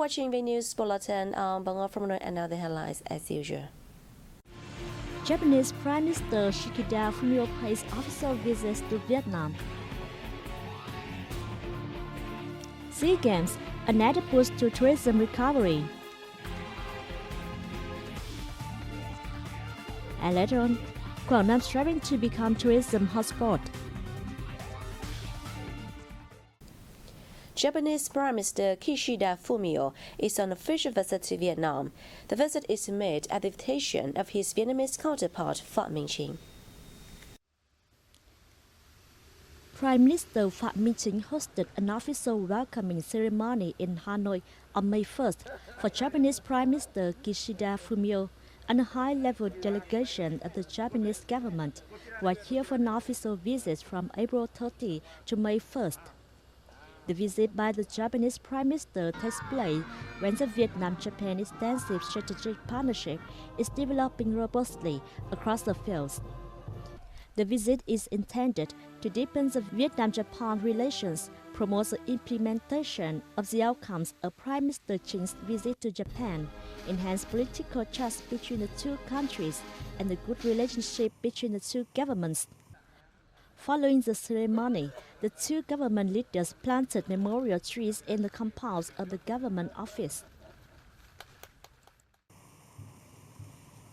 watching Vnews Bulletin. Bangor from North and now the headlines as usual. Japanese Prime Minister Kishida Fumio pays official visits to Vietnam. SEA Games, another boost to tourism recovery. And later on, Quảng Nam striving to become tourism hotspot. Japanese Prime Minister Kishida Fumio is on an official visit to Vietnam. The visit is made at the invitation of his Vietnamese counterpart, Phạm Minh Chính. Prime Minister Phạm Minh Chính hosted an official welcoming ceremony in Hanoi on May 1st for Japanese Prime Minister Kishida Fumio and a high-level delegation of the Japanese government, who are here for an official visit from April 30 to May 1st. The visit by the Japanese Prime Minister takes place when the Vietnam-Japan extensive strategic partnership is developing robustly across the fields. The visit is intended to deepen the Vietnam-Japan relations, promote the implementation of the outcomes of Prime Minister Chính visit to Japan, enhance political trust between the two countries, and the good relationship between the two governments. Following the ceremony, the two government leaders planted memorial trees in the compounds of the government office.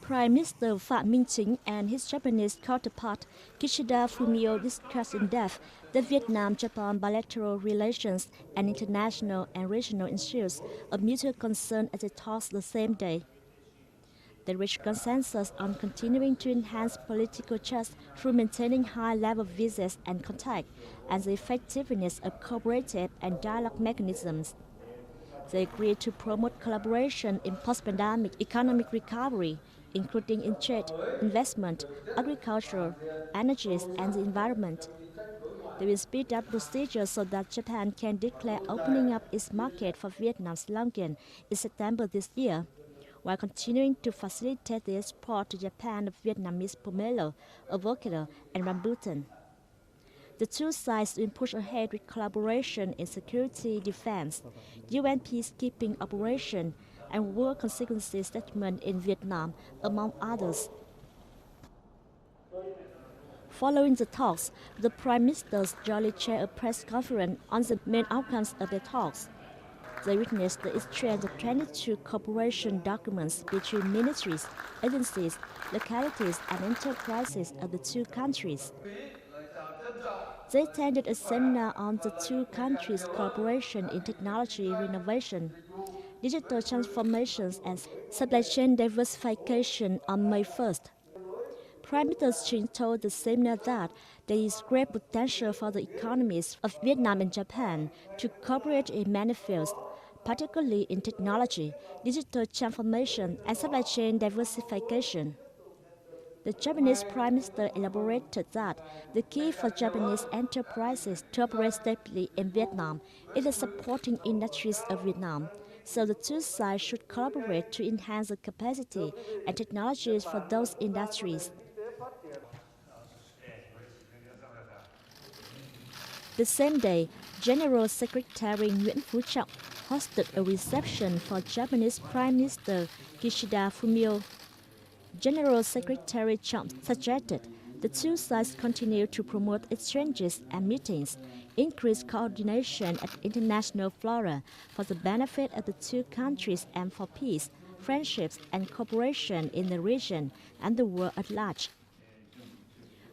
Prime Minister Phạm Minh Chính and his Japanese counterpart Kishida Fumio discussed in depth the Vietnam-Japan bilateral relations and international and regional issues of mutual concern at the talks the same day. They reached consensus on continuing to enhance political trust through maintaining high-level visits and contact, and the effectiveness of cooperative and dialogue mechanisms. They agreed to promote collaboration in post-pandemic economic recovery, including in trade, investment, agriculture, energies, and the environment. They will speed up procedures so that Japan can declare opening up its market for Vietnam's longan in September this year, while continuing to facilitate the export to Japan of Vietnamese pomelo, avocado, and rambutan. The two sides will push ahead with collaboration in security, defense, UN peacekeeping operation, and war consequences settlement in Vietnam, among others. Following the talks, the Prime Ministers jointly chaired a press conference on the main outcomes of the talks. They witnessed the exchange of 22 cooperation documents between ministries, agencies, localities, and enterprises of the two countries. They attended a seminar on the two countries' cooperation in technology renovation, digital transformations, and supply chain diversification on May 1st. Prime Minister Chính told the seminar that there is great potential for the economies of Vietnam and Japan to cooperate in many fields, particularly in technology, digital transformation, and supply chain diversification. The Japanese Prime Minister elaborated that the key for Japanese enterprises to operate stably in Vietnam is the supporting industries of Vietnam, so the two sides should collaborate to enhance the capacity and technologies for those industries. The same day, General Secretary Nguyễn Phú Trọng hosted a reception for Japanese Prime Minister Kishida Fumio. General Secretary Trọng suggested the two sides continue to promote exchanges and meetings, increase coordination at international fora for the benefit of the two countries and for peace, friendships, and cooperation in the region and the world at large.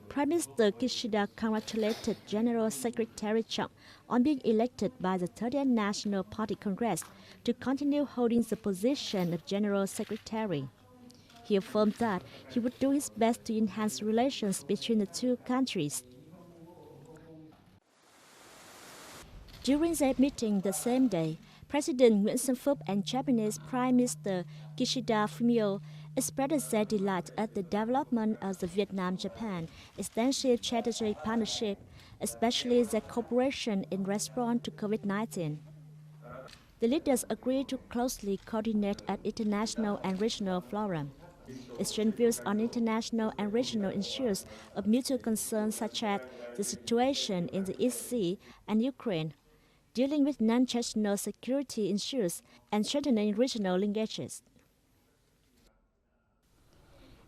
Prime Minister Kishida congratulated General Secretary Trọng on being elected by the 30th National Party Congress to continue holding the position of General Secretary. He affirmed that he would do his best to enhance relations between the two countries. During their meeting the same day, President Nguyễn Xuân Phúc and Japanese Prime Minister Kishida Fumio expressed their delight at the development of the Vietnam-Japan extensive strategic partnership, especially their cooperation in response to COVID-19. The leaders agreed to closely coordinate at international and regional fora, exchange views on international and regional issues of mutual concern such as the situation in the East Sea and Ukraine, dealing with non-national security issues and strengthening regional linkages.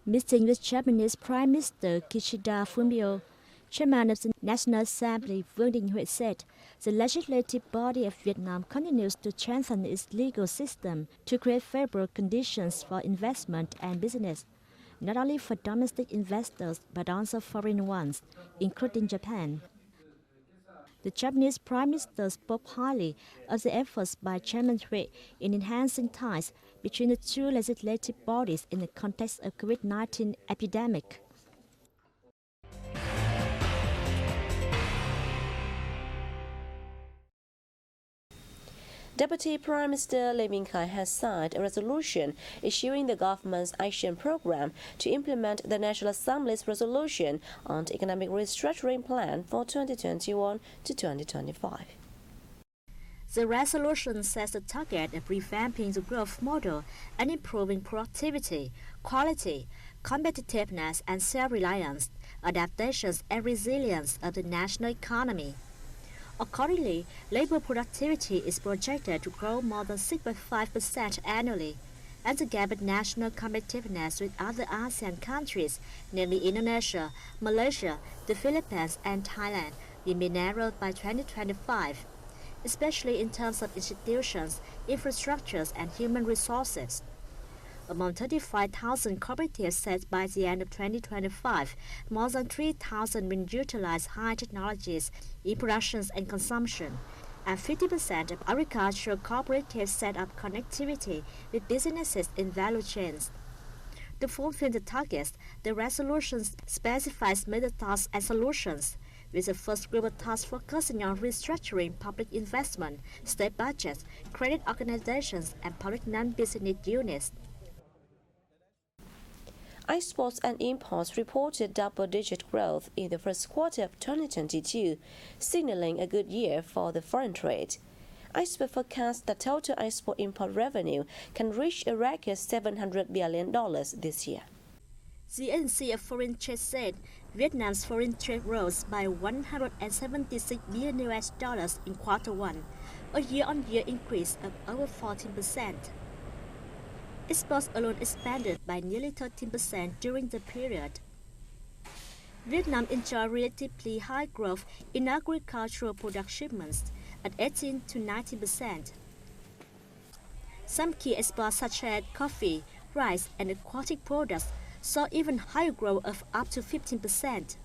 Meeting with Japanese Prime Minister Kishida Fumio, Chairman of the National Assembly Vương Đình Huệ said, the legislative body of Vietnam continues to strengthen its legal system to create favorable conditions for investment and business, not only for domestic investors but also foreign ones, including Japan. The Japanese Prime Minister spoke highly of the efforts by Chairman Huệ in enhancing ties between the two legislative bodies in the context of COVID-19 epidemic. Deputy Prime Minister Lê Minh Khái has signed a resolution issuing the government's action program to implement the National Assembly's resolution on the economic restructuring plan for 2021 to 2025. The resolution sets a target of revamping the growth model and improving productivity, quality, competitiveness and self-reliance, adaptations and resilience of the national economy. Accordingly, labor productivity is projected to grow more than 6.5% annually, and the gap in national competitiveness with other ASEAN countries, namely Indonesia, Malaysia, the Philippines, and Thailand, will be narrowed by 2025, especially in terms of institutions, infrastructures, and human resources. Among 35,000 cooperatives set by the end of 2025, more than 3,000 will utilize high technologies in production and consumption, and 50% of agricultural cooperatives set up connectivity with businesses in value chains. To fulfill the targets, the resolution specifies major tasks and solutions, with the first group of tasks focusing on restructuring public investment, state budgets, credit organizations, and public non-business units. Exports and imports reported double-digit growth in the first quarter of 2022, signaling a good year for the foreign trade. Experts forecast that total export-import revenue can reach a record $700 billion this year. The Agency of Foreign Trade said Vietnam's foreign trade rose by $176 billion in quarter one, a year-on-year increase of over 14%. Exports alone expanded by nearly 13% during the period. Vietnam enjoyed relatively high growth in agricultural product shipments at 18 to 19%. Some key exports such as coffee, rice, and aquatic products saw even higher growth of up to 15%.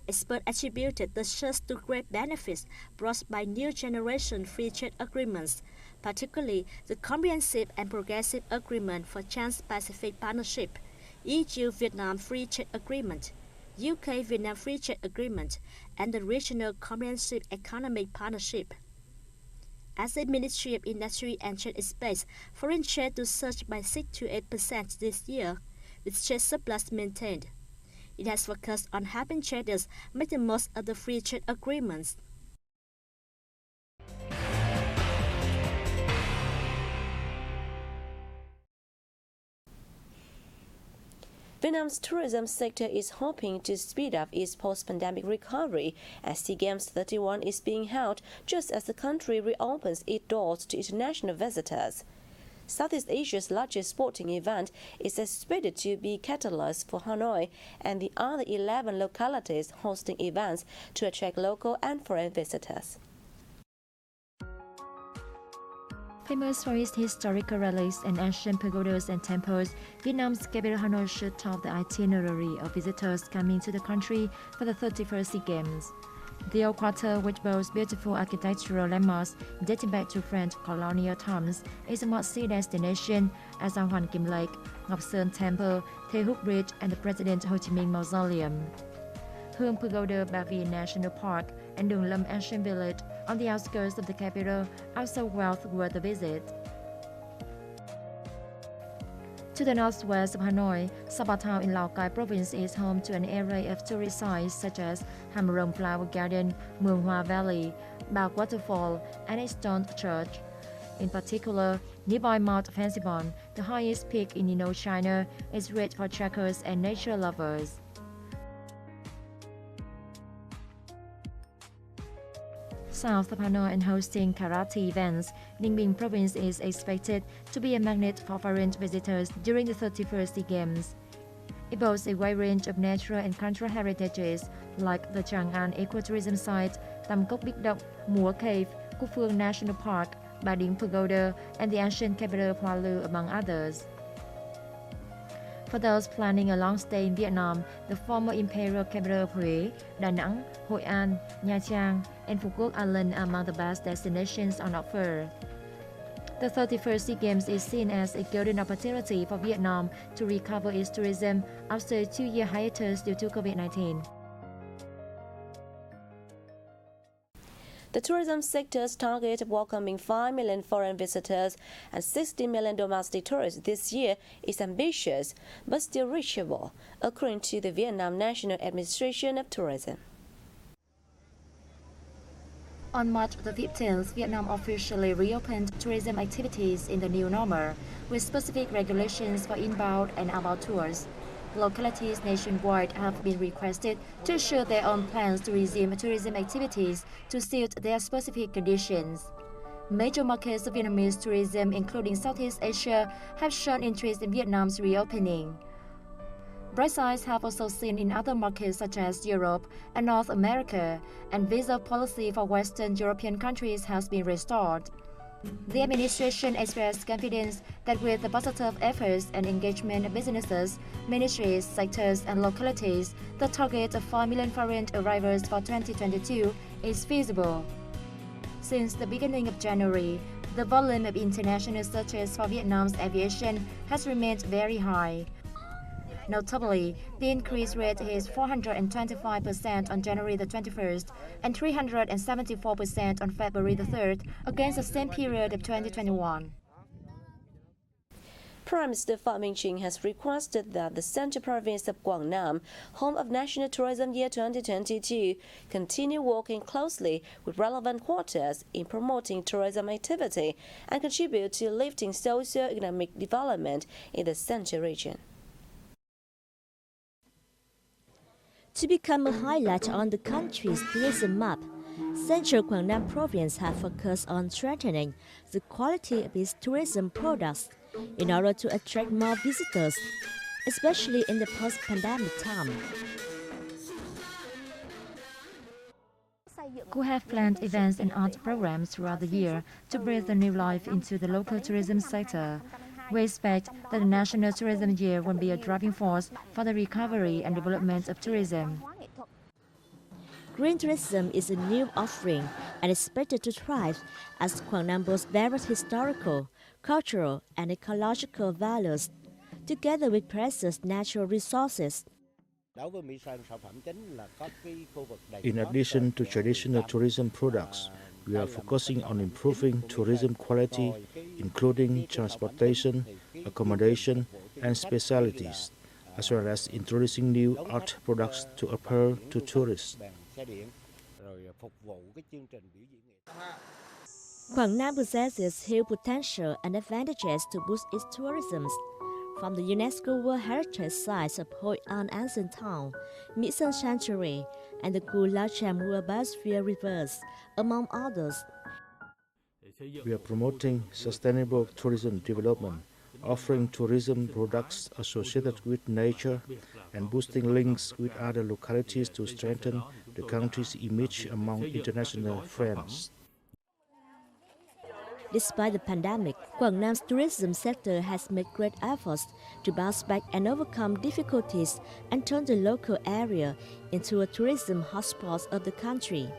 Experts attributed the surge to great benefits brought by new generation free trade agreements, particularly the Comprehensive and Progressive Agreement for Trans-Pacific Partnership, EU-Vietnam Free Trade Agreement, UK-Vietnam Free Trade Agreement, and the Regional Comprehensive Economic Partnership. As the Ministry of Industry and Trade expects foreign trade to surge by 6 to 8% this year, with trade surplus maintained. It has focused on helping traders make the most of the free trade agreements. Vietnam's tourism sector is hoping to speed up its post-pandemic recovery as SEA Games 31 is being held just as the country reopens its doors to international visitors. Southeast Asia's largest sporting event is expected to be catalyst for Hanoi and the other 11 localities hosting events to attract local and foreign visitors. Famous for its historical relics and ancient pagodas and temples, Vietnam's capital Hanoi should top the itinerary of visitors coming to the country for the 31st SEA Games. The old quarter, which boasts beautiful architectural landmarks dating back to French colonial times, is a must-see destination as Ang Hoan Kim Lake, Ngọc Sơn Temple, Thê Húc Bridge, and the President Ho Chi Minh Mausoleum. Hương Pagoda, Ba Viên National Park, and Đường Lâm Ancient Village on the outskirts of the capital are also well worth a visit. To the northwest of Hanoi, Sapa Town in Lào Cai province is home to an array of tourist sites such as Ham Rong Flower Garden, Muong Hoa Valley, Bac Waterfall, and a stone church. In particular, nearby Mount Fansipan, the highest peak in Indochina, is great for trekkers and nature lovers. south of Hanoi and hosting karate events, Ninh Bình province is expected to be a magnet for foreign visitors during the 31st SEA Games. It boasts a wide range of natural and cultural heritages like the Tràng An ecotourism site, Tam Cốc Bích Động, Múa Cave, Cúc Phương National Park, Ba Điếng Pagoda, and the ancient capital Hoa Lư, among others. For those planning a long stay in Vietnam, the former imperial capital of Huế, Da Nang, Hội An, Nha Trang, and Phu Quoc Island are among the best destinations on offer. The 31st SEA Games is seen as a golden opportunity for Vietnam to recover its tourism after a 2-year hiatus due to COVID-19. The tourism sector's target of welcoming 5 million foreign visitors and 60 million domestic tourists this year is ambitious, but still reachable, according to the Vietnam National Administration of Tourism. On March the 15th, Vietnam officially reopened tourism activities in the new normal, with specific regulations for inbound and outbound tours. Localities nationwide have been requested to show their own plans to resume tourism activities to suit their specific conditions. Major markets of Vietnamese tourism, including Southeast Asia, have shown interest in Vietnam's reopening. Bright sides have also seen in other markets such as Europe and North America, and visa policy for Western European countries has been restored. The administration expressed confidence that with the positive efforts and engagement of businesses, ministries, sectors, and localities, the target of 5 million foreign arrivals for 2022 is feasible. Since the beginning of January, the volume of international searches for Vietnam's aviation has remained very high. Notably, the increase rate is 425% on January the 21st and 374% on February the 3rd against the same period of 2021. Prime Minister Phạm Minh Chính has requested that the Central Province of Quảng Nam, home of National Tourism Year 2022, continue working closely with relevant quarters in promoting tourism activity and contribute to lifting socio-economic development in the Central region. To become a highlight on the country's tourism map, Central Quảng Nam province has focused on strengthening the quality of its tourism products in order to attract more visitors, especially in the post-pandemic time. We have planned events and art programs throughout the year to breathe a new life into the local tourism sector. We expect that the National Tourism Year will be a driving force for the recovery and development of tourism. Green tourism is a new offering and expected to thrive as Quảng Nam boasts various historical, cultural, and ecological values, together with precious natural resources. In addition to traditional tourism products, we are focusing on improving tourism quality, including transportation, accommodation, and specialties, as well as introducing new art products to appeal to tourists. Quảng Nam possesses huge potential and advantages to boost its tourism, from the UNESCO World Heritage Sites of Hội An Ancient Town, Mỹ Sơn Sanctuary, and the Cù Lao Chàm Rua Biosphere Rivers, among others. We are promoting sustainable tourism development, offering tourism products associated with nature, and boosting links with other localities to strengthen the country's image among international friends. Despite the pandemic, Quảng Nam's tourism sector has made great efforts to bounce back and overcome difficulties and turn the local area into a tourism hotspot of the country.